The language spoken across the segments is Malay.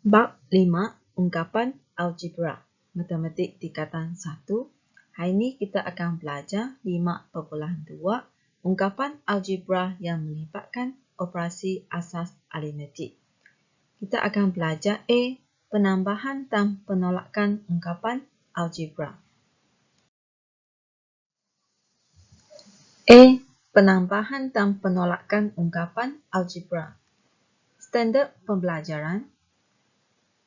Bab 5, Ungkapan Algebra, Matematik Tingkatan 1. Hari ini kita akan belajar 5.2, Ungkapan Algebra yang melibatkan operasi asas aritmetik. Kita akan belajar A. Penambahan dan penolakan ungkapan algebra. A. Penambahan dan penolakan ungkapan algebra. Standard pembelajaran.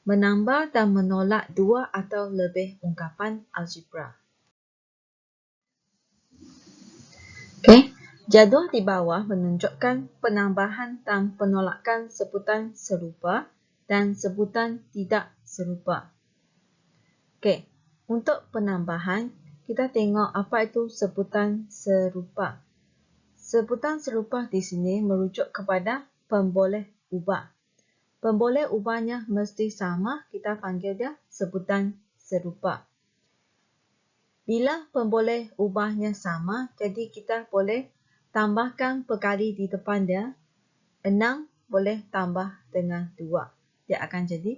Menambah dan menolak dua atau lebih ungkapan algebra. Jadual di bawah menunjukkan penambahan dan penolakan sebutan serupa dan sebutan tidak serupa. Untuk penambahan, kita tengok apa itu sebutan serupa. Sebutan serupa di sini merujuk kepada pemboleh ubah. Pemboleh ubahnya mesti sama, kita panggil dia sebutan serupa. Bila pemboleh ubahnya sama, jadi kita boleh tambahkan perkali di depan dia. 6 boleh tambah dengan 2. Dia akan jadi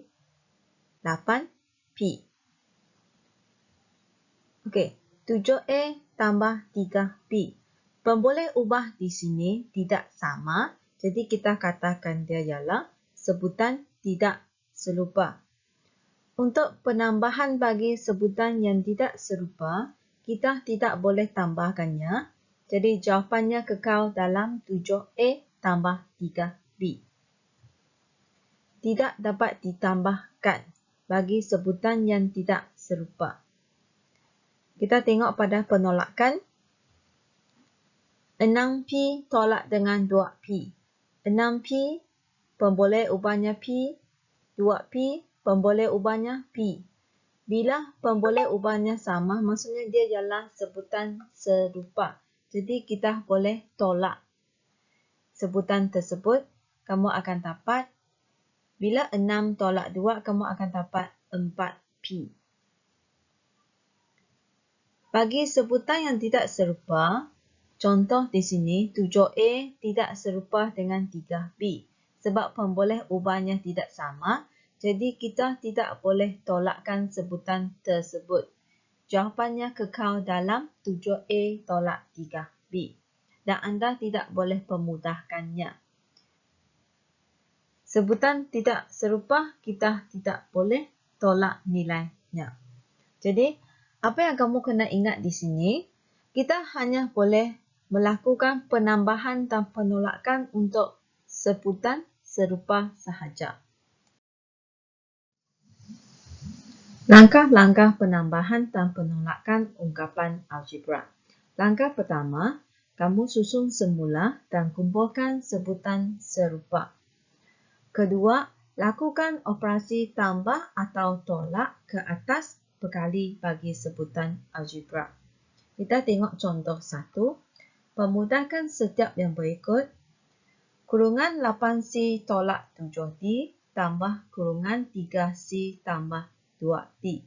8P. 7A tambah 3P. Pemboleh ubah di sini tidak sama, jadi kita katakan dia ialah sebutan tidak serupa. Untuk penambahan bagi sebutan yang tidak serupa, kita tidak boleh tambahkannya. Jadi jawapannya kekal dalam 7A tambah 3B. Tidak dapat ditambahkan bagi sebutan yang tidak serupa. Kita tengok pada penolakan. 6P tolak dengan 2P. 6P pemboleh ubahnya P. 2P pemboleh ubahnya P. Bila pemboleh ubahnya sama, maksudnya dia ialah sebutan serupa. Jadi kita boleh tolak sebutan tersebut. Kamu akan dapat, bila 6 tolak 2, kamu akan dapat 4P. Bagi sebutan yang tidak serupa, contoh di sini 7A tidak serupa dengan 3B. Sebab pemboleh ubahnya tidak sama, jadi kita tidak boleh tolakkan sebutan tersebut. Jawapannya kekal dalam 7A tolak 3B. Dan anda tidak boleh pemudahkannya. Sebutan tidak serupa, kita tidak boleh tolak nilainya. Jadi, apa yang kamu kena ingat di sini, kita hanya boleh melakukan penambahan dan penolakan untuk sebutan serupa sahaja. Langkah-langkah penambahan dan penolakan ungkapan algebra. Langkah pertama, kamu susun semula dan kumpulkan sebutan serupa. Kedua, lakukan operasi tambah atau tolak ke atas perkali bagi sebutan algebra. Kita tengok contoh 1. Pemudahkan setiap yang berikut. Kurungan 8C tolak 7D tambah kurungan 3C tambah 2D.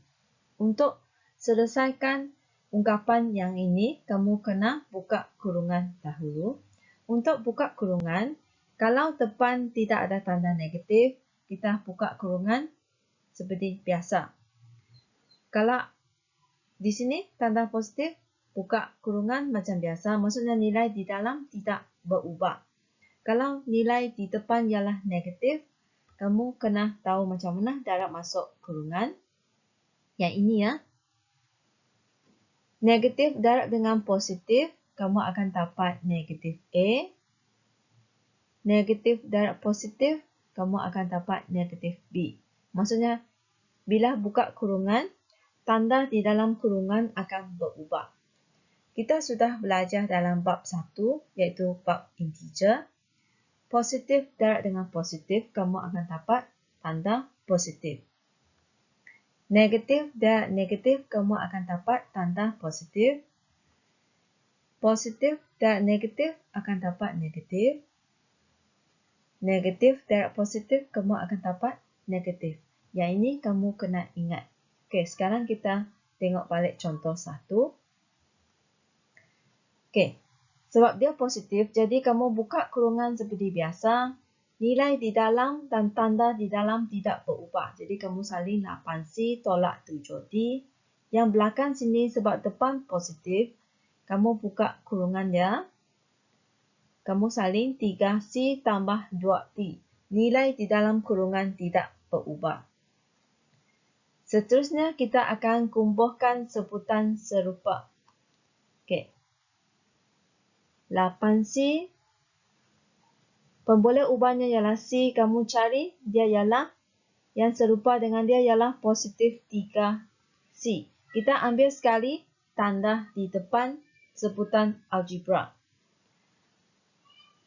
Untuk selesaikan ungkapan yang ini, kamu kena buka kurungan dahulu. Untuk buka kurungan, kalau depan tidak ada tanda negatif, kita buka kurungan seperti biasa. Kalau di sini tanda positif, buka kurungan macam biasa. Maksudnya nilai di dalam tidak berubah. Kalau nilai di depan ialah negatif, kamu kena tahu macam mana cara masuk kurungan. Yang ini ya. Negatif darab dengan positif, kamu akan dapat negatif A. Negatif darab positif, kamu akan dapat negatif B. Maksudnya, bila buka kurungan, tanda di dalam kurungan akan berubah. Kita sudah belajar dalam bab 1, iaitu bab integer. Positif darab dengan positif, kamu akan dapat tanda positif. Negatif darab negatif, kamu akan dapat tanda positif. Positif darab negatif akan dapat negatif. Negatif darab positif, kamu akan dapat negatif. Yang ini kamu kena ingat. Sekarang kita tengok balik contoh 1. Sebab dia positif, jadi kamu buka kurungan seperti biasa. Nilai di dalam dan tanda di dalam tidak berubah. Jadi kamu salin 8C tolak 7D. Yang belakang sini sebab depan positif, kamu buka kurungan dia. Kamu salin 3C tambah 2D. Nilai di dalam kurungan tidak berubah. Seterusnya kita akan kumpulkan sebutan serupa. Okey. 8C. Pemboleh ubahnya ialah C. Kamu cari, dia ialah yang serupa dengan dia ialah positif 3C. Kita ambil sekali tanda di depan sebutan algebra.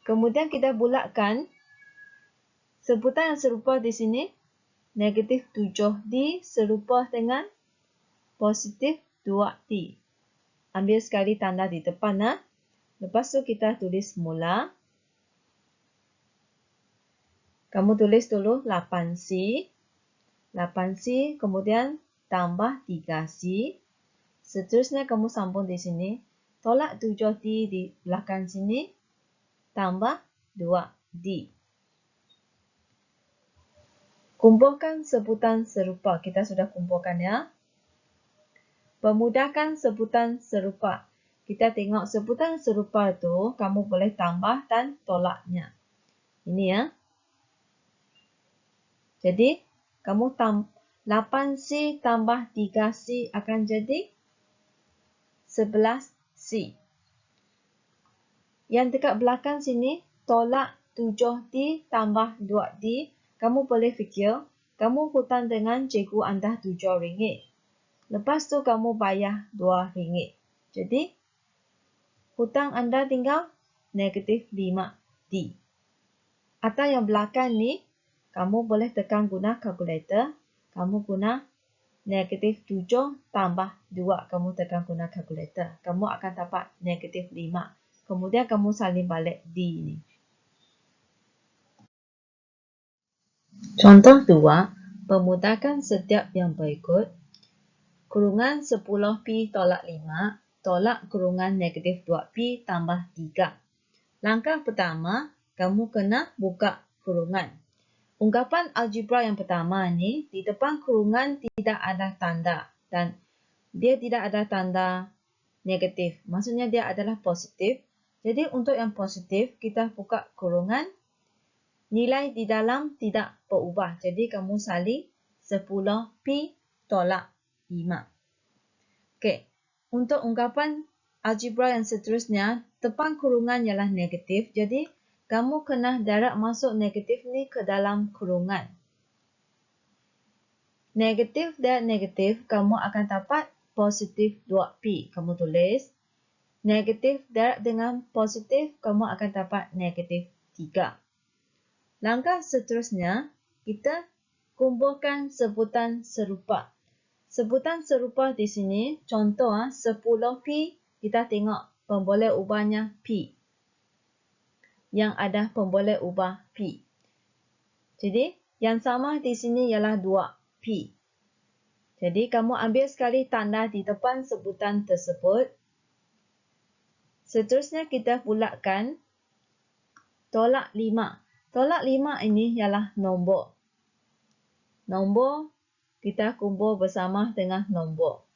Kemudian kita bulatkan sebutan yang serupa di sini. Negatif 7D serupa dengan positif 2D. Ambil sekali tanda di depan. Lepas tu kita tulis mula. Kamu tulis dulu 8C. 8C kemudian tambah 3C. Seterusnya kamu sambung di sini. Tolak 7D di belakang sini. Tambah 2D. Kumpulkan sebutan serupa. Kita sudah kumpulkan ya. Pemudahkan sebutan serupa. Kita tengok sebutan serupa itu kamu boleh tambah dan tolaknya. Ini ya. Jadi, kamu 8C tambah 3C akan jadi 11C. Yang dekat belakang sini, tolak 7D tambah 2D. Kamu boleh fikir, kamu hutang dengan cikgu anda RM7. Lepas tu kamu bayar RM2. Jadi, hutang anda tinggal negatif 5D. Atau yang belakang ni, kamu boleh tekan guna kalkulator. Kamu guna negatif 7 tambah 2. Kamu tekan guna kalkulator. Kamu akan dapat negatif 5. Kemudian kamu salin balik D ni. Contoh 2. Pemudahkan setiap yang berikut. Kurungan 10P tolak 5 tolak kurungan negatif 2P tambah 3. Langkah pertama, kamu kena buka kurungan. Ungkapan algebra yang pertama ni, di depan kurungan tidak ada tanda dan dia tidak ada tanda negatif. Maksudnya dia adalah positif. Jadi untuk yang positif, kita buka kurungan. Nilai di dalam tidak berubah. Jadi kamu salin 10P tolak 5. Okey. Untuk ungkapan algebra yang seterusnya, depan kurungan ialah negatif. Jadi kamu kena darab masuk negatif ni ke dalam kurungan. Negatif dan negatif, kamu akan dapat positif 2P. Kamu tulis. Negatif darab dengan positif, kamu akan dapat negatif 3. Langkah seterusnya, kita kumpulkan sebutan serupa. Sebutan serupa di sini, contoh 10P, kita tengok pemboleh ubahnya P. Yang ada pemboleh ubah P. Jadi, yang sama di sini ialah 2P. Jadi, kamu ambil sekali tanda di depan sebutan tersebut. Seterusnya, kita bulatkan tolak 5. Tolak 5 ini ialah nombor. Nombor, kita kumpul bersama dengan nombor.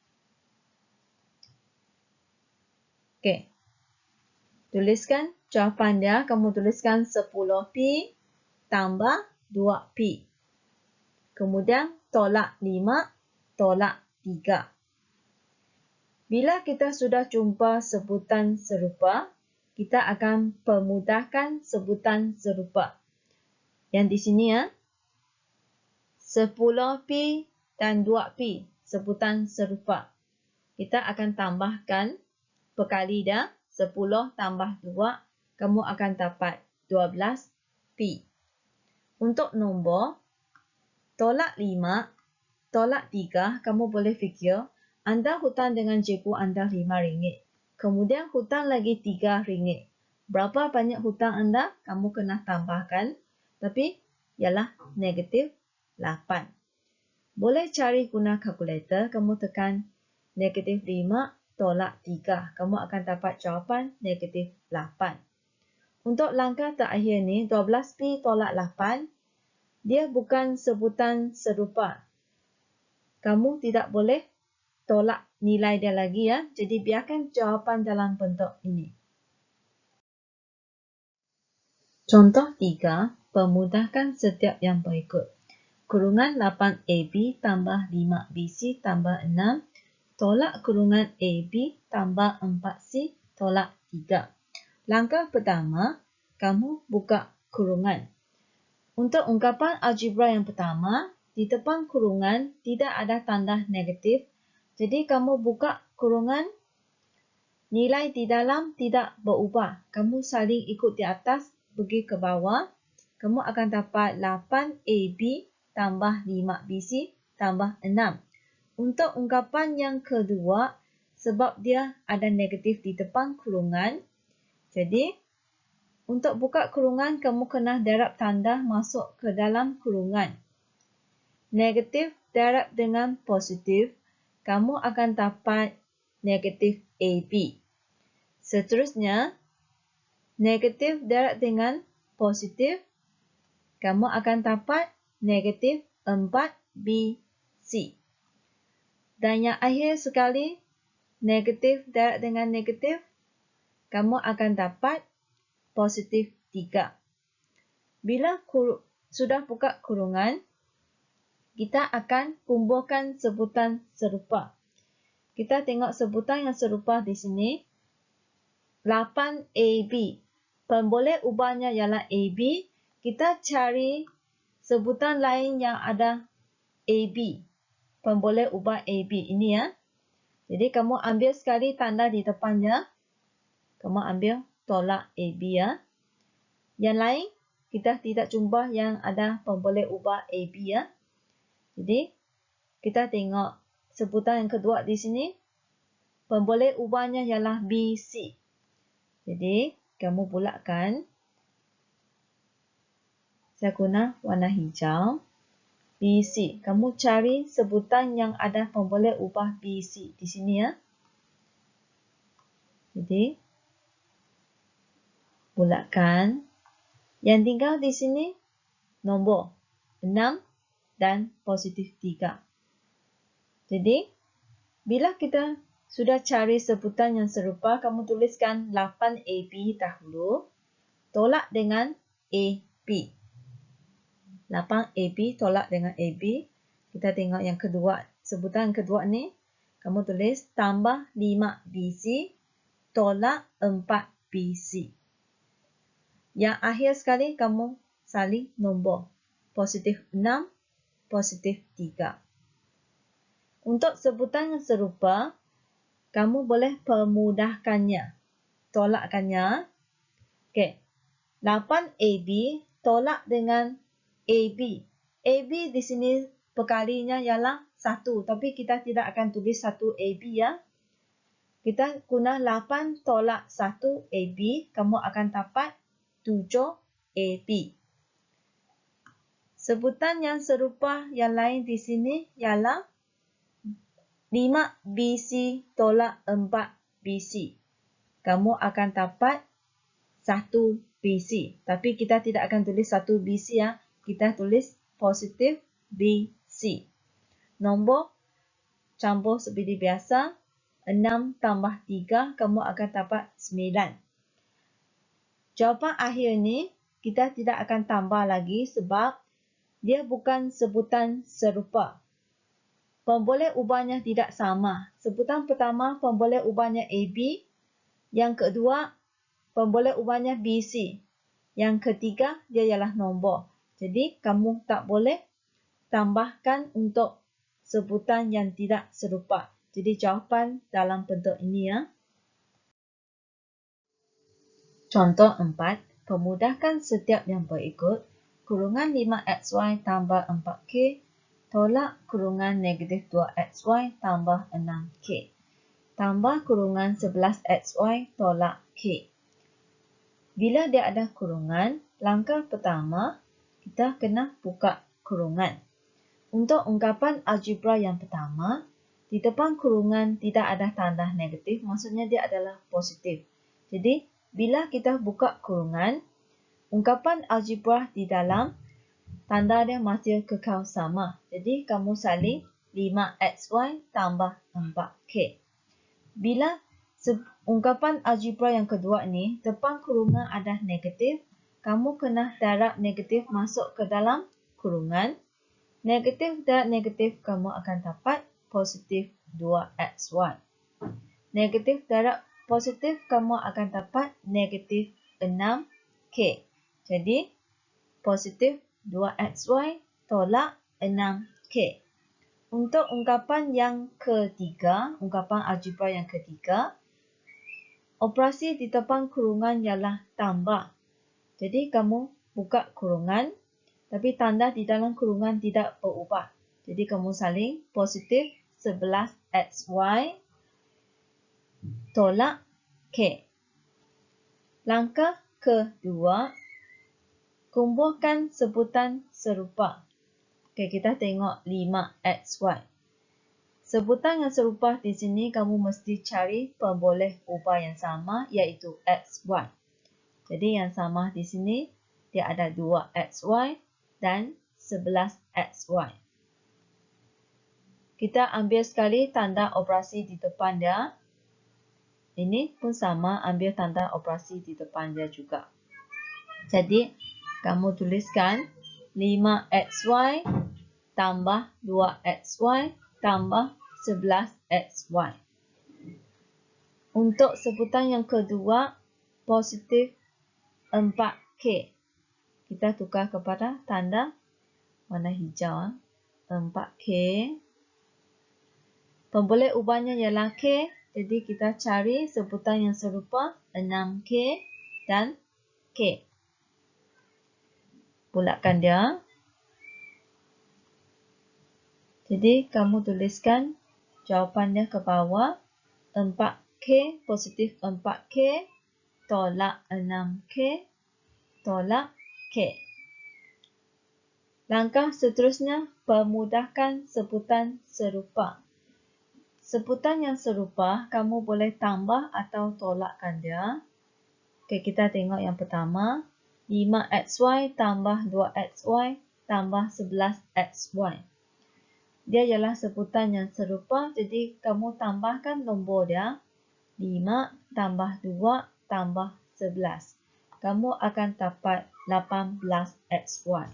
Okey. Tuliskan jawapan dia. Kamu tuliskan 10P tambah 2P. Kemudian tolak 5, tolak 3. Bila kita sudah jumpa sebutan serupa, kita akan pemudahkan sebutan serupa. Yang di sini 10P dan 2P, sebutan serupa. Kita akan tambahkan perkali dah. 10 tambah 2, kamu akan dapat 12P. Untuk nombor, tolak 5, tolak 3, kamu boleh fikir, anda hutang dengan cikgu anda RM5. Kemudian hutang lagi RM3. Berapa banyak hutang anda? Kamu kena tambahkan. Tapi, ialah negatif 8. Boleh cari guna kalkulator, kamu tekan negatif 5 tolak 3. Kamu akan dapat jawapan negatif 8. untuk langkah terakhir ni, 12P tolak 8, dia bukan sebutan serupa. Kamu tidak boleh tolak nilai dia lagi ya. Jadi biarkan jawapan dalam bentuk ini. Contoh 3, permudahkan setiap yang berikut. Kurungan 8AB tambah 5BC tambah 6 tolak kurungan AB tambah 4C tolak 3. Langkah pertama, kamu buka kurungan. Untuk ungkapan algebra yang pertama, di depan kurungan tidak ada tanda negatif. Jadi kamu buka kurungan, nilai di dalam tidak berubah. Kamu saling ikut di atas, pergi ke bawah. Kamu akan dapat 8AB tambah 5BC tambah 6. Untuk ungkapan yang kedua, sebab dia ada negatif di depan kurungan, jadi untuk buka kurungan, kamu kena darab tanda masuk ke dalam kurungan. Negatif darab dengan positif, kamu akan dapat negatif AB. Seterusnya, negatif darab dengan positif, kamu akan dapat negatif 4BC. Dan yang akhir sekali, negatif darab dengan negatif, kamu akan dapat positif 3. Bila sudah buka kurungan, kita akan kumpulkan sebutan serupa. Kita tengok sebutan yang serupa di sini. 8AB. Pemboleh ubahnya ialah AB. Kita cari sebutan lain yang ada AB. Pemboleh ubah AB ini ya. Jadi kamu ambil sekali tanda di depannya. Kamu ambil tolak AB ya. Yang lain, kita tidak jumpa yang ada pemboleh ubah AB ya. Jadi, kita tengok sebutan yang kedua di sini. Pemboleh ubahnya ialah BC. Jadi, kamu bulatkan. Saya guna warna hijau. BC. Kamu cari sebutan yang ada pemboleh ubah BC di sini ya. Jadi, bulatkan. Yang tinggal di sini nombor 6 dan positif 3. Jadi, bila kita sudah cari sebutan yang serupa, kamu tuliskan 8AB dahulu. Tolak dengan AB. 8AB tolak dengan AB. Kita tengok yang kedua. Sebutan yang kedua ni, kamu tulis tambah 5BC tolak 4BC. Yang akhir sekali, kamu salin nombor. Positif 6, positif 3. Untuk sebutan yang serupa, kamu boleh permudahkannya. Tolakkannya. Okey. 8AB tolak dengan AB. AB di sini perkalinya ialah 1. Tapi kita tidak akan tulis 1AB ya. Kita guna 8 tolak 1AB. Kamu akan dapat 7AB. Sebutan yang serupa yang lain di sini ialah 5BC tolak 4BC. Kamu akan dapat 1BC. Tapi kita tidak akan tulis 1BC ya. Kita tulis positif BC. Nombor campur seperti biasa. 6 tambah 3, kamu akan dapat 9. Jawapan akhir ni, kita tidak akan tambah lagi sebab dia bukan sebutan serupa. Pemboleh ubahnya tidak sama. Sebutan pertama, pemboleh ubahnya AB. Yang kedua, pemboleh ubahnya BC. Yang ketiga, dia ialah nombor. Jadi, kamu tak boleh tambahkan untuk sebutan yang tidak serupa. Jadi, jawapan dalam bentuk ini ya. Contoh 4. Permudahkan setiap yang berikut. Kurungan 5xy tambah 4k tolak kurungan negatif 2xy tambah 6k. Tambah kurungan 11xy tolak k. Bila dia ada kurungan, langkah pertama, kita kena buka kurungan. Untuk ungkapan algebra yang pertama, di depan kurungan tidak ada tanda negatif, maksudnya dia adalah positif. Jadi, bila kita buka kurungan, ungkapan algebra di dalam tanda dia masih kekal sama. Jadi, kamu salin 5xy tambah 4k. Bila ungkapan algebra yang kedua ni, depan kurungan ada negatif, kamu kena darab negatif masuk ke dalam kurungan. Negatif dan negatif, kamu akan dapat positif 2xy. Negatif darab positif, kamu akan dapat negatif 6k. Jadi, positif 2xy tolak 6k. Untuk ungkapan yang ketiga, ungkapan algebra yang ketiga, operasi di depan kurungan ialah tambah. Jadi, kamu buka kurungan, tapi tanda di dalam kurungan tidak berubah. Jadi, kamu salin positif 11xy tolak k. Langkah kedua, kumpulkan sebutan serupa. Okey, kita tengok 5xy. Sebutan yang serupa di sini kamu mesti cari pemboleh ubah yang sama, iaitu xy. Jadi yang sama di sini dia ada 2xy dan 11xy. Kita ambil sekali tanda operasi di depan dia. Ini pun sama, ambil tanda operasi di depan dia juga. Jadi, kamu tuliskan 5xy tambah 2xy tambah 11xy. Untuk sebutan yang kedua, positif 4k. Kita tukar kepada tanda warna hijau. 4k. Pemboleh ubahnya ialah k. Jadi kita cari sebutan yang serupa 6k dan k. Bulatkan dia. Jadi kamu tuliskan jawapannya ke bawah. 4k positif 4k tolak 6k tolak k. Langkah seterusnya, permudahkan sebutan serupa. Sebutan yang serupa, kamu boleh tambah atau tolakkan dia. Okey, kita tengok yang pertama. 5xy tambah 2xy tambah 11xy. Dia ialah sebutan yang serupa, jadi kamu tambahkan nombor dia. 5 tambah 2 tambah 11. Kamu akan dapat 18xy.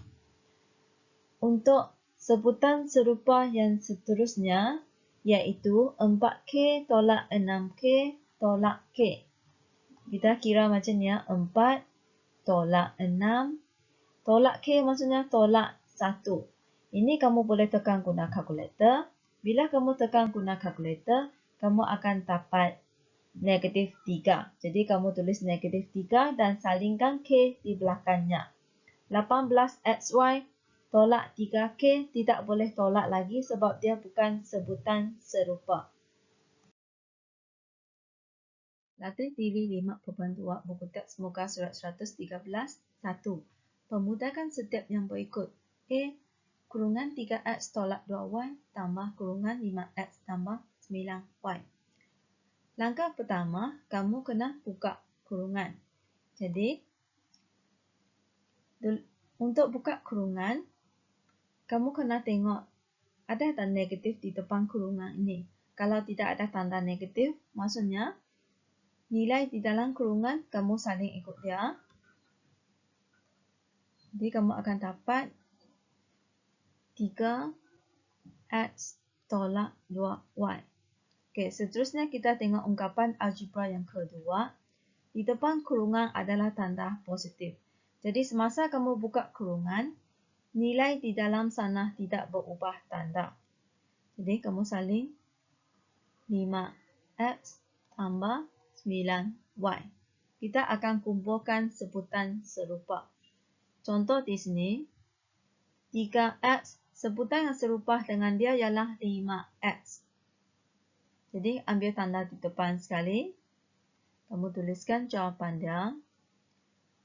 Untuk sebutan serupa yang seterusnya, iaitu 4k tolak 6k tolak k. Kita kira macam ni ya. 4 tolak 6 tolak k maksudnya tolak 1. Ini kamu boleh tekan guna kalkulator. Bila kamu tekan guna kalkulator, kamu akan dapat negatif 3. Jadi kamu tulis negatif 3 dan salingkan k di belakangnya. 18xy tolak 3k tidak boleh tolak lagi sebab dia bukan sebutan serupa. Latih diri 5.2 buku teks muka surat 113. 1. Pemudahkan setiap yang berikut. A. Kurungan 3x tolak 2y tambah kurungan 5x tambah 9y. Langkah pertama, kamu kena buka kurungan. Jadi, untuk buka kurungan, kamu kena tengok ada tanda negatif di depan kurungan ini. Kalau tidak ada tanda negatif, maksudnya nilai di dalam kurungan kamu saling ikut dia. Jadi kamu akan dapat 3x tolak 2y. Okey, seterusnya kita tengok ungkapan algebra yang kedua. Di depan kurungan adalah tanda positif. Jadi semasa kamu buka kurungan, nilai di dalam sana tidak berubah tanda. Jadi kamu salin 5x tambah 9y. Kita akan kumpulkan sebutan serupa. Contoh di sini, 3x, sebutan yang serupa dengan dia ialah 5x. Jadi ambil tanda di depan sekali. Kamu tuliskan jawapan dia.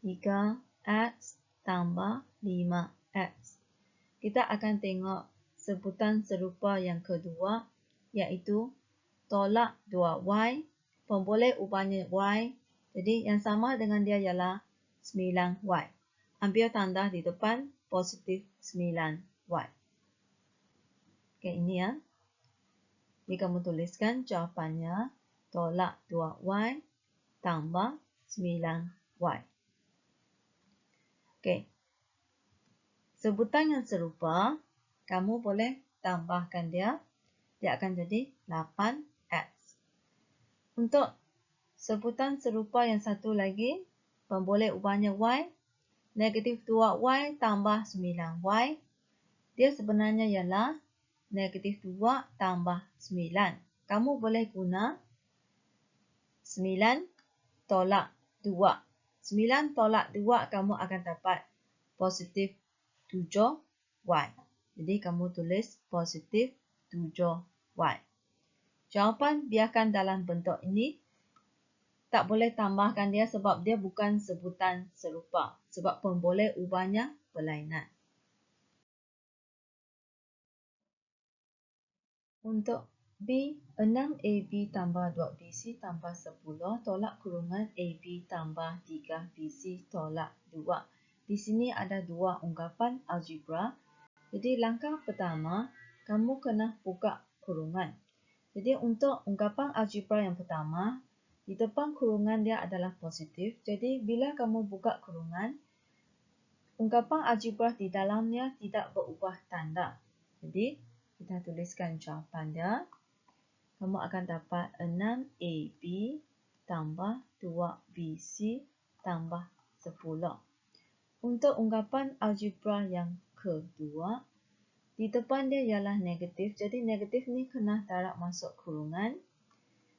3x tambah 5x. Kita akan tengok sebutan serupa yang kedua, iaitu tolak 2y, pemboleh ubahnya y, Jadi yang sama dengan dia ialah 9Y. Ambil tanda di depan positif 9Y. Okey, ini ya. Jadi kamu tuliskan jawapannya tolak 2Y tambah 9Y. Okey. Sebutan yang serupa, kamu boleh tambahkan dia. Dia akan jadi 8X. Untuk sebutan serupa yang satu lagi, pemboleh ubahnya Y. Negatif 2Y tambah 9Y. Dia sebenarnya ialah negatif 2 tambah 9. Kamu boleh guna 9 tolak 2. 9 tolak 2 kamu akan dapat positif 7Y. Jadi kamu tulis positif 7Y. Jawapan biarkan dalam bentuk ini. Tak boleh tambahkan dia sebab dia bukan sebutan serupa. Sebab pemboleh ubahnya berlainan. Untuk B, 6AB tambah 2BC tambah 10 tolak kurungan AB tambah 3BC tolak 2. Di sini ada dua ungkapan algebra. Jadi langkah pertama, kamu kena buka kurungan. Jadi untuk ungkapan algebra yang pertama, di depan kurungan dia adalah positif. Jadi bila kamu buka kurungan, ungkapan algebra di dalamnya tidak berubah tanda. Jadi kita tuliskan jawapan dia. Kamu akan dapat 6AB tambah 2BC tambah 10. Untuk ungkapan algebra yang kedua, di depan dia ialah negatif. Jadi negatif ni kena darab masuk kurungan.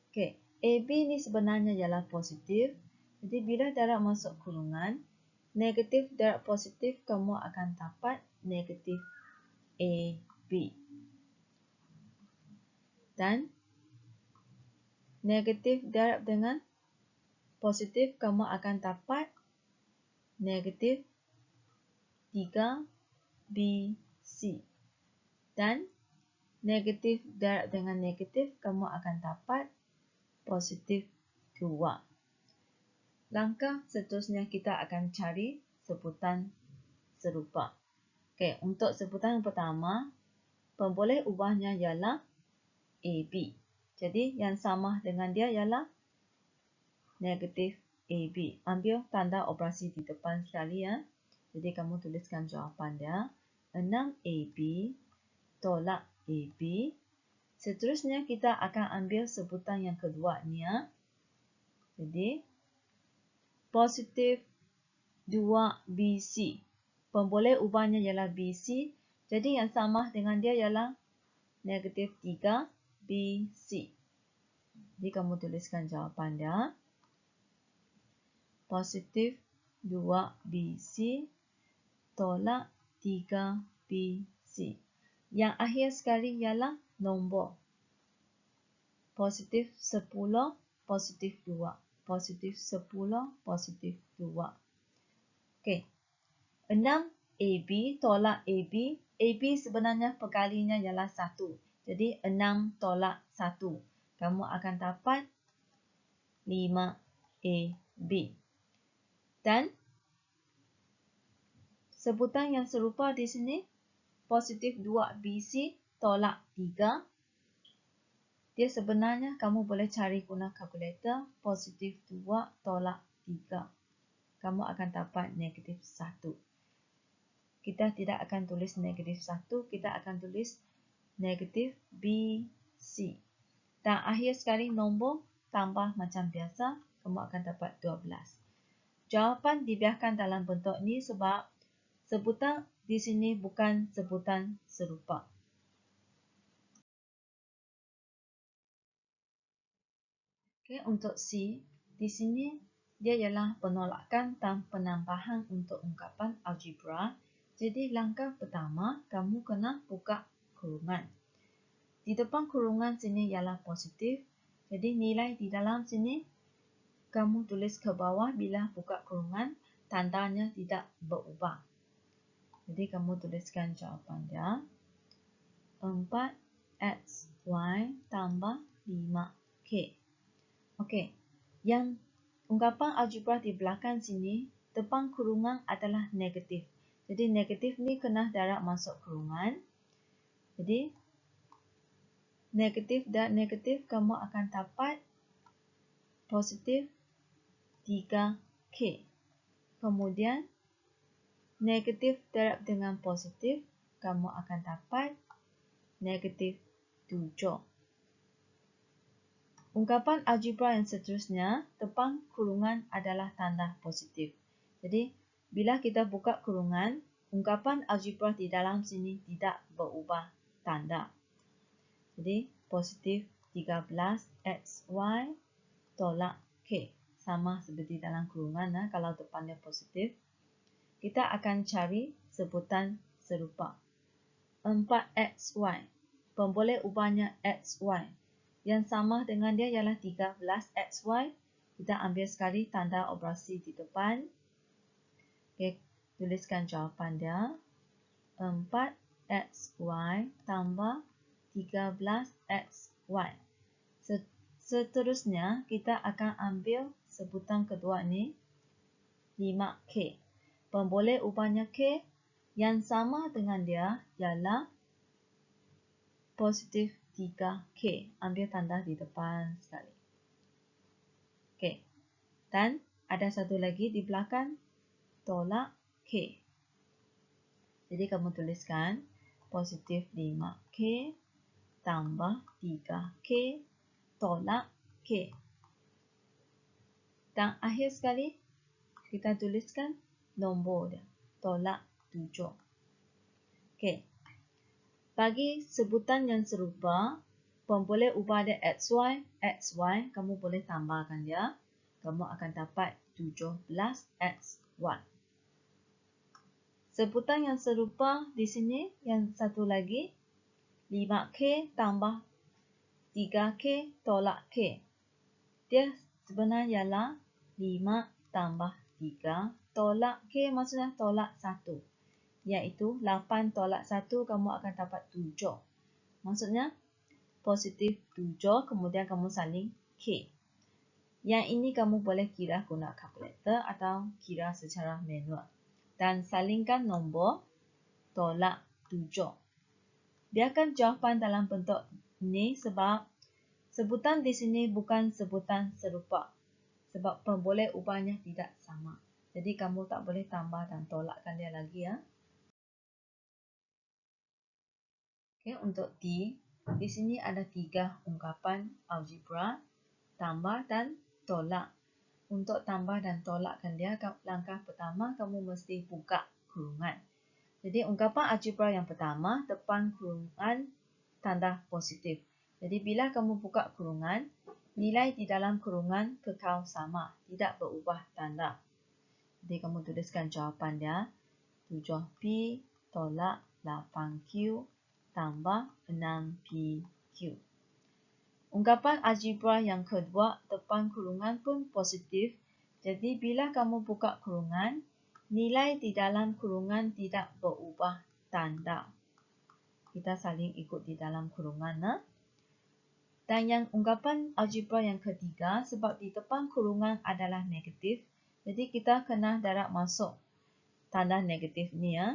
Okey, AB ni sebenarnya ialah positif. Jadi bila darab masuk kurungan, negatif darab positif kamu akan dapat negatif AB. Dan negatif darab dengan positif kamu akan dapat negatif 3BC. Dan negatif darab dengan negatif, kamu akan dapat positif 2. Langkah seterusnya kita akan cari sebutan serupa. Okey, untuk sebutan yang pertama, pemboleh ubahnya ialah AB. Jadi yang sama dengan dia ialah negatif AB. Ambil tanda operasi di depan sekali ya. Jadi kamu tuliskan jawapan dia. 6AB tolak AB. Seterusnya kita akan ambil sebutan yang kedua ni ya. Jadi positif 2BC. Pemboleh ubahnya ialah BC. Jadi yang sama dengan dia ialah negatif 3BC. Jadi kamu tuliskan jawapan dia. Positif 2BC tolak 3BC. Yang akhir sekali ialah nombor. Positif 10, positif 2. Positif 10, positif 2. Okey. 6AB tolak AB. AB sebenarnya perkalinya ialah 1. Jadi 6 tolak 1. Kamu akan dapat 5AB. Dan sebutan yang serupa di sini, positif 2BC tolak 3. Dia sebenarnya kamu boleh cari guna kalkulator. Positif 2 tolak 3. Kamu akan dapat negatif 1. Kita tidak akan tulis negatif 1. Kita akan tulis negatif BC. Dan akhir sekali nombor tambah macam biasa. Kamu akan dapat 12. Jawapan dibiarkan dalam bentuk ini sebab sebutan di sini bukan sebutan serupa. Okay, untuk C, di sini dia ialah penolakan dan penambahan untuk ungkapan algebra. Jadi langkah pertama, kamu kena buka kurungan. Di depan kurungan sini ialah positif. Jadi nilai di dalam sini, kamu tulis ke bawah bila buka kurungan, tandanya tidak berubah. Jadi kamu tuliskan jawapan dia. 4XY tambah 5K. Okey. Yang ungkapan algebra di belakang sini, depan kurungan adalah negatif. Jadi negatif ni kena darab masuk kurungan. Jadi negatif dan negatif kamu akan dapat positif 3K. Kemudian negatif darab dengan positif, kamu akan dapat negatif 7. Ungkapan algebra yang seterusnya, depan kurungan adalah tanda positif. Jadi, bila kita buka kurungan, ungkapan algebra di dalam sini tidak berubah tanda. Jadi, positif 13XY tolak K. Sama seperti dalam kurungan, kalau depannya positif. Kita akan cari sebutan serupa. 4XY. Pemboleh ubahnya XY. Yang sama dengan dia ialah 13XY. Kita ambil sekali tanda operasi di depan. Okay, tuliskan jawapan dia. 4XY tambah 13XY. Seterusnya, kita akan ambil sebutan kedua ni. 5K. Pemboleh ubahnya K. Yang sama dengan dia ialah positif 3K. Ambil tanda di depan sekali. Okey. Dan ada satu lagi di belakang. Tolak K. Jadi kamu tuliskan positif 5K tambah 3K tolak K. Dan akhir sekali, kita tuliskan nombor dia. Tolak 7. Okey. Bagi sebutan yang serupa, pemboleh ubah dia XY, XY, kamu boleh tambahkan dia. Kamu akan dapat 17XY. Sebutan yang serupa di sini, yang satu lagi, 5K tambah 3K tolak K. Dia sebenarnya ialah 5 tambah 3 tolak K, maksudnya tolak 1. Iaitu 8 tolak 1, kamu akan dapat 7. Maksudnya, positif 7, kemudian kamu salin K. Yang ini kamu boleh kira guna kalkulator atau kira secara manual. Dan salingkan nombor tolak 7. Biarkan jawapan dalam bentuk ini sebab sebutan di sini bukan sebutan serupa. Sebab pemboleh ubahnya tidak sama. Jadi kamu tak boleh tambah dan tolakkan dia lagi ya. Okay, untuk di sini ada 3 ungkapan algebra, tambah dan tolak. Untuk tambah dan tolakkan dia, langkah pertama kamu mesti buka kurungan. Jadi ungkapan algebra yang pertama, depan kurungan tanda positif. Jadi bila kamu buka kurungan, nilai di dalam kurungan kekal sama, tidak berubah tanda. Jadi kamu tuliskan jawapan dia, 7P tolak 8Q tambah 6PQ. Ungkapan algebra yang kedua, depan kurungan pun positif. Jadi bila kamu buka kurungan, nilai di dalam kurungan tidak berubah tanda. Kita saling ikut di dalam kurungan. Dan yang ungkapan algebra yang ketiga, sebab di depan kurungan adalah negatif, jadi kita kena darab masuk tanda negatif ni ya.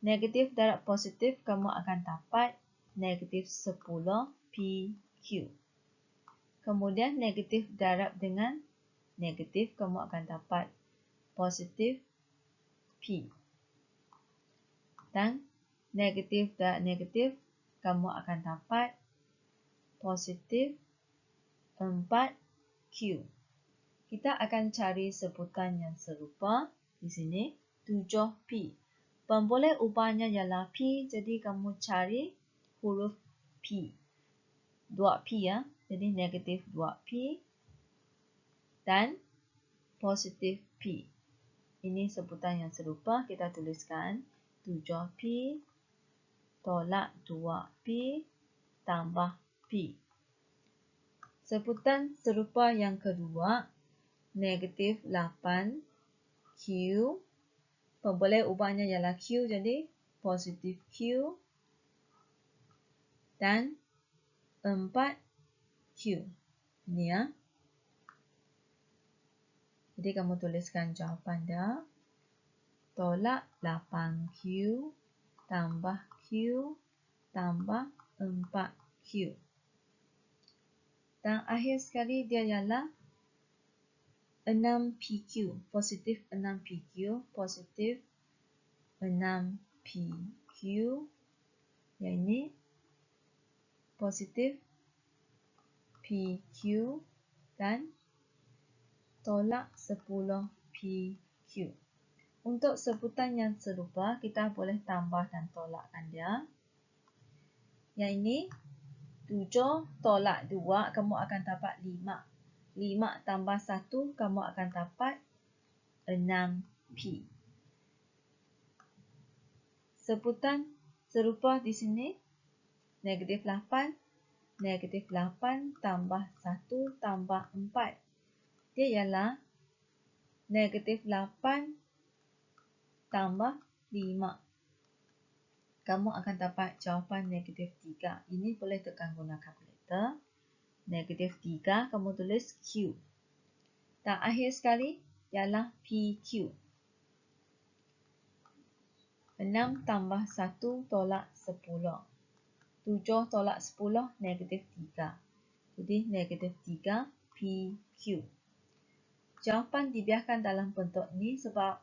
Negatif darab positif, kamu akan dapat negatif 10PQ. Kemudian negatif darab dengan negatif, kamu akan dapat positif P. Dan negatif darab negatif, kamu akan dapat positif 4Q. Kita akan cari sebutan yang serupa di sini, 7P. Pemboleh ubahnya ialah P, jadi kamu cari huruf P. 2P ya, jadi negatif 2P dan positif P. Ini sebutan yang serupa, kita tuliskan 7P tolak 2P tambah P. Sebutan serupa yang kedua, negatif 8Q. Pemboleh ubahnya ialah Q, jadi positif Q dan 4Q. Ini ya. Jadi kamu tuliskan jawapan dia. Tolak 8Q tambah Q tambah 4Q. Dan akhir sekali dia ialah 6PQ. Positif 6PQ. Positif 6PQ. Yang ini positif PQ dan tolak 10PQ. Untuk sebutan yang serupa, kita boleh tambah dan tolakkan dia. Yang ini 7 tolak 2, kamu akan dapat 5. 5 tambah 1, kamu akan dapat 6P. Sebutan serupa di sini, negatif 8. Negatif 8 tambah 1 tambah 4. Dia ialah negatif 8 tambah 5. Kamu akan dapat jawapan negatif 3. Ini boleh tekan guna kalkulator. Negatif 3, kamu tulis Q. Dan akhir sekali ialah PQ. 6 tambah 1 tolak 10. 7 tolak 10, negatif 3. Jadi negatif 3 PQ. Jawapan dibiarkan dalam bentuk ini sebab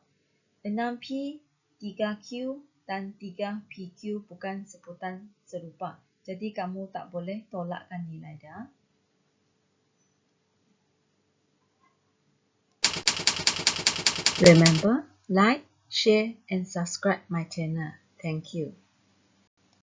6P, 3Q dan 3PQ bukan sebutan serupa. Jadi kamu tak boleh tolakkan nilai dia. Remember, like, share and subscribe my channel. Thank you.